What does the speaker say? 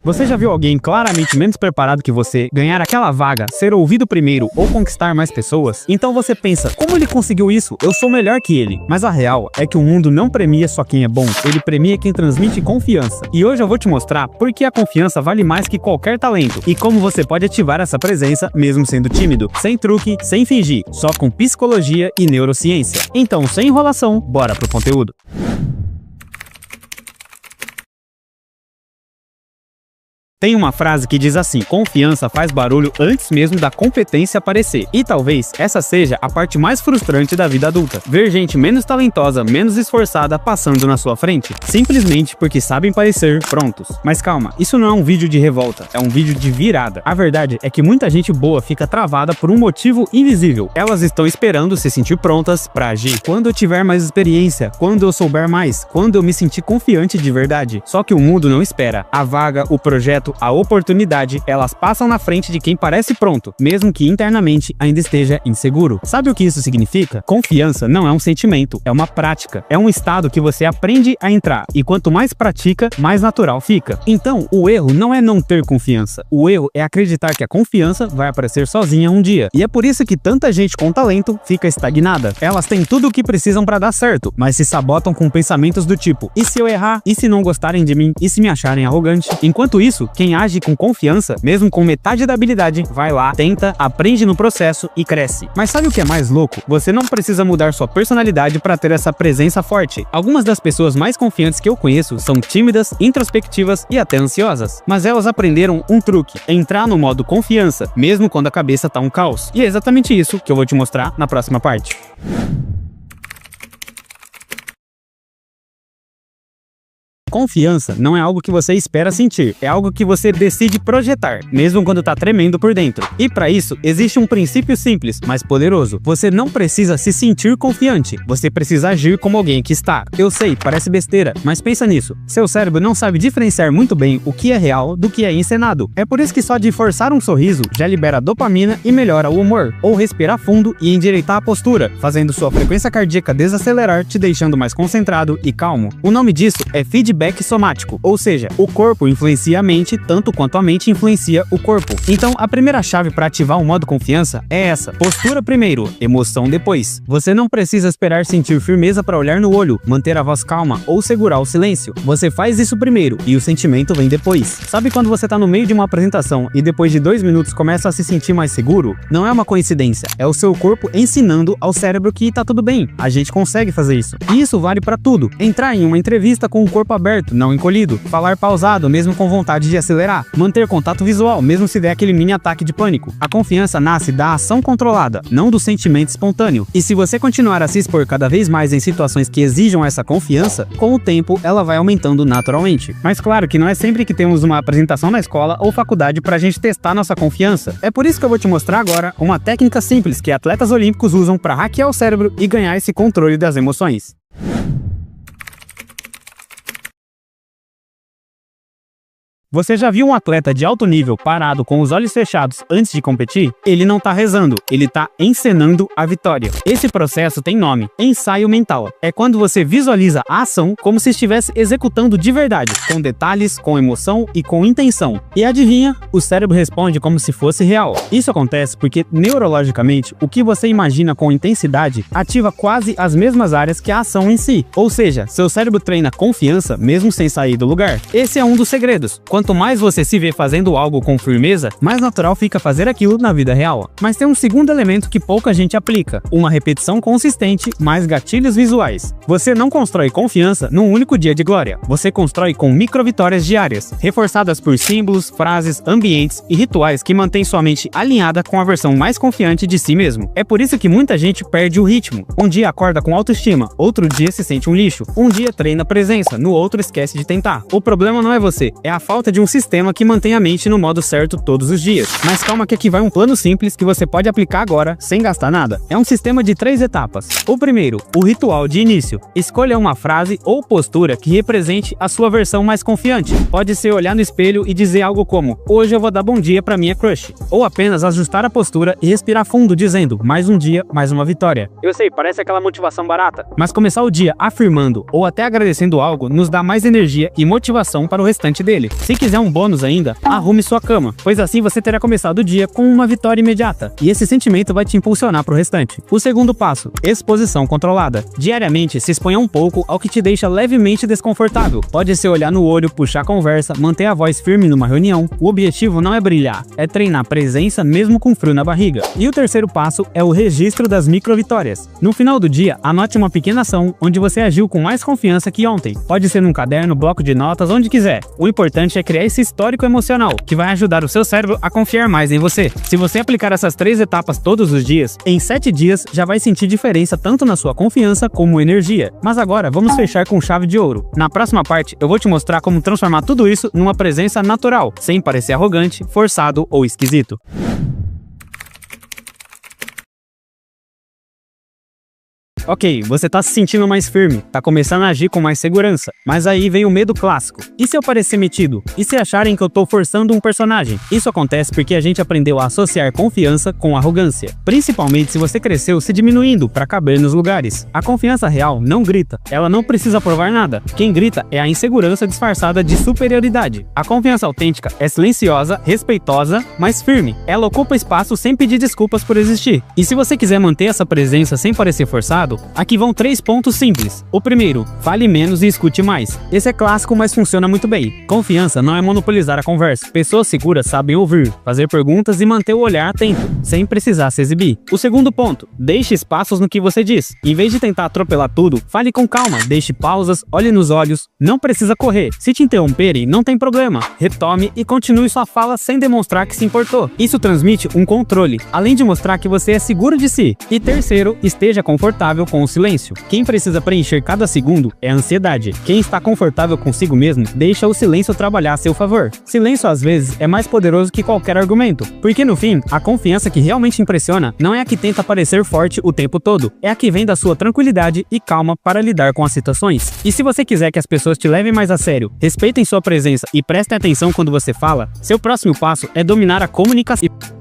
Você já viu alguém claramente menos preparado que você ganhar aquela vaga, ser ouvido primeiro ou conquistar mais pessoas? Então você pensa, como ele conseguiu isso? Eu sou melhor que ele. Mas a real é que o mundo não premia só quem é bom, ele premia quem transmite confiança. E hoje eu vou te mostrar por que a confiança vale mais que qualquer talento e como você pode ativar essa presença mesmo sendo tímido, sem truque, sem fingir, só com psicologia e neurociência. Então, sem enrolação, bora pro conteúdo. Tem uma frase que diz assim: confiança faz barulho antes mesmo da competência aparecer. E talvez essa seja a parte mais frustrante da vida adulta. Ver gente menos talentosa, menos esforçada passando na sua frente, simplesmente porque sabem parecer prontos. Mas calma, isso não é um vídeo de revolta, é um vídeo de virada. A verdade é que muita gente boa fica travada por um motivo invisível. Elas estão esperando se sentir prontas para agir. Quando eu tiver mais experiência, quando eu souber mais, quando eu me sentir confiante de verdade. Só que o mundo não espera. A vaga, o projeto, a oportunidade, elas passam na frente de quem parece pronto, mesmo que internamente ainda esteja inseguro. Sabe o que isso significa? Confiança não é um sentimento, é uma prática. É um estado que você aprende a entrar, e quanto mais pratica, mais natural fica. Então, o erro não é não ter confiança. O erro é acreditar que a confiança vai aparecer sozinha um dia. E é por isso que tanta gente com talento fica estagnada. Elas têm tudo o que precisam para dar certo, mas se sabotam com pensamentos do tipo: e se eu errar? E se não gostarem de mim? E se me acharem arrogante? Enquanto isso, quem age com confiança, mesmo com metade da habilidade, vai lá, tenta, aprende no processo e cresce. Mas sabe o que é mais louco? Você não precisa mudar sua personalidade para ter essa presença forte. Algumas das pessoas mais confiantes que eu conheço são tímidas, introspectivas e até ansiosas. Mas elas aprenderam um truque: entrar no modo confiança, mesmo quando a cabeça tá um caos. E é exatamente isso que eu vou te mostrar na próxima parte. Confiança não é algo que você espera sentir, é algo que você decide projetar, mesmo quando tá tremendo por dentro. E para isso, existe um princípio simples, mas poderoso. Você não precisa se sentir confiante, você precisa agir como alguém que está. Eu sei, parece besteira, mas pensa nisso. Seu cérebro não sabe diferenciar muito bem o que é real do que é encenado. É por isso que só de forçar um sorriso já libera dopamina e melhora o humor. Ou respirar fundo e endireitar a postura, fazendo sua frequência cardíaca desacelerar, te deixando mais concentrado e calmo. O nome disso é feedback somático, ou seja, o corpo influencia a mente tanto quanto a mente influencia o corpo. Então, a primeira chave para ativar o modo confiança é essa: postura primeiro, emoção depois. Você não precisa esperar sentir firmeza para olhar no olho, manter a voz calma ou segurar o silêncio. Você faz isso primeiro e o sentimento vem depois. Sabe quando você tá no meio de uma apresentação e depois de 2 minutos começa a se sentir mais seguro? Não é uma coincidência, é o seu corpo ensinando ao cérebro que tá tudo bem, a gente consegue fazer isso. E isso vale para tudo: entrar em uma entrevista com o corpo aberto, não encolhido, falar pausado mesmo com vontade de acelerar, manter contato visual mesmo se der aquele mini ataque de pânico. A confiança nasce da ação controlada, não do sentimento espontâneo. E se você continuar a se expor cada vez mais em situações que exijam essa confiança, com o tempo ela vai aumentando naturalmente. Mas claro que não é sempre que temos uma apresentação na escola ou faculdade pra gente testar nossa confiança. É por isso que eu vou te mostrar agora uma técnica simples que atletas olímpicos usam para hackear o cérebro e ganhar esse controle das emoções. Você já viu um atleta de alto nível parado com os olhos fechados antes de competir? Ele não tá rezando, ele tá encenando a vitória. Esse processo tem nome: ensaio mental. É quando você visualiza a ação como se estivesse executando de verdade, com detalhes, com emoção e com intenção. E adivinha? O cérebro responde como se fosse real. Isso acontece porque, neurologicamente, o que você imagina com intensidade ativa quase as mesmas áreas que a ação em si. Ou seja, seu cérebro treina confiança mesmo sem sair do lugar. Esse é um dos segredos. Quanto mais você se vê fazendo algo com firmeza, mais natural fica fazer aquilo na vida real. Mas tem um segundo elemento que pouca gente aplica: uma repetição consistente mais gatilhos visuais. Você não constrói confiança num único dia de glória. Você constrói com micro-vitórias diárias, reforçadas por símbolos, frases, ambientes e rituais que mantêm sua mente alinhada com a versão mais confiante de si mesmo. É por isso que muita gente perde o ritmo. Um dia acorda com autoestima, outro dia se sente um lixo. Um dia treina presença, no outro esquece de tentar. O problema não é você, é a falta de um sistema que mantém a mente no modo certo todos os dias. Mas calma que aqui vai um plano simples que você pode aplicar agora, sem gastar nada. É um sistema de 3 etapas. O primeiro, o ritual de início. Escolha uma frase ou postura que represente a sua versão mais confiante. Pode ser olhar no espelho e dizer algo como: hoje eu vou dar bom dia pra minha crush. Ou apenas ajustar a postura e respirar fundo dizendo: mais um dia, mais uma vitória. Eu sei, parece aquela motivação barata, mas começar o dia afirmando ou até agradecendo algo nos dá mais energia e motivação para o restante dele. Se quiser um bônus ainda, arrume sua cama, pois assim você terá começado o dia com uma vitória imediata, e esse sentimento vai te impulsionar para o restante. O segundo passo, exposição controlada. Diariamente, se exponha um pouco ao que te deixa levemente desconfortável. Pode ser olhar no olho, puxar conversa, manter a voz firme numa reunião. O objetivo não é brilhar, é treinar presença mesmo com frio na barriga. E o terceiro passo é o registro das microvitórias. No final do dia, anote uma pequena ação onde você agiu com mais confiança que ontem. Pode ser num caderno, bloco de notas, onde quiser. O importante é criar esse histórico emocional, que vai ajudar o seu cérebro a confiar mais em você. Se você aplicar essas 3 etapas todos os dias, em 7 dias já vai sentir diferença tanto na sua confiança como energia. Mas agora vamos fechar com chave de ouro. Na próxima parte eu vou te mostrar como transformar tudo isso numa presença natural, sem parecer arrogante, forçado ou esquisito. Ok, você tá se sentindo mais firme, tá começando a agir com mais segurança, mas aí vem o medo clássico. E se eu parecer metido? E se acharem que eu tô forçando um personagem? Isso acontece porque a gente aprendeu a associar confiança com arrogância, principalmente se você cresceu se diminuindo para caber nos lugares. A confiança real não grita, ela não precisa provar nada. Quem grita é a insegurança disfarçada de superioridade. A confiança autêntica é silenciosa, respeitosa, mas firme. Ela ocupa espaço sem pedir desculpas por existir. E se você quiser manter essa presença sem parecer forçado, aqui vão 3 pontos simples. O primeiro, fale menos e escute mais. Esse é clássico, mas funciona muito bem. Confiança não é monopolizar a conversa. Pessoas seguras sabem ouvir, fazer perguntas e manter o olhar atento, sem precisar se exibir. O segundo ponto, deixe espaços no que você diz. Em vez de tentar atropelar tudo, fale com calma, deixe pausas, olhe nos olhos. Não precisa correr. Se te interromperem, não tem problema. Retome e continue sua fala sem demonstrar que se importou. Isso transmite um controle, além de mostrar que você é seguro de si. E terceiro, esteja confortável com o silêncio. Quem precisa preencher cada segundo é a ansiedade. Quem está confortável consigo mesmo, deixa o silêncio trabalhar a seu favor. Silêncio às vezes é mais poderoso que qualquer argumento, porque no fim, a confiança que realmente impressiona não é a que tenta parecer forte o tempo todo, é a que vem da sua tranquilidade e calma para lidar com as situações. E se você quiser que as pessoas te levem mais a sério, respeitem sua presença e prestem atenção quando você fala, seu próximo passo é dominar a comunicação.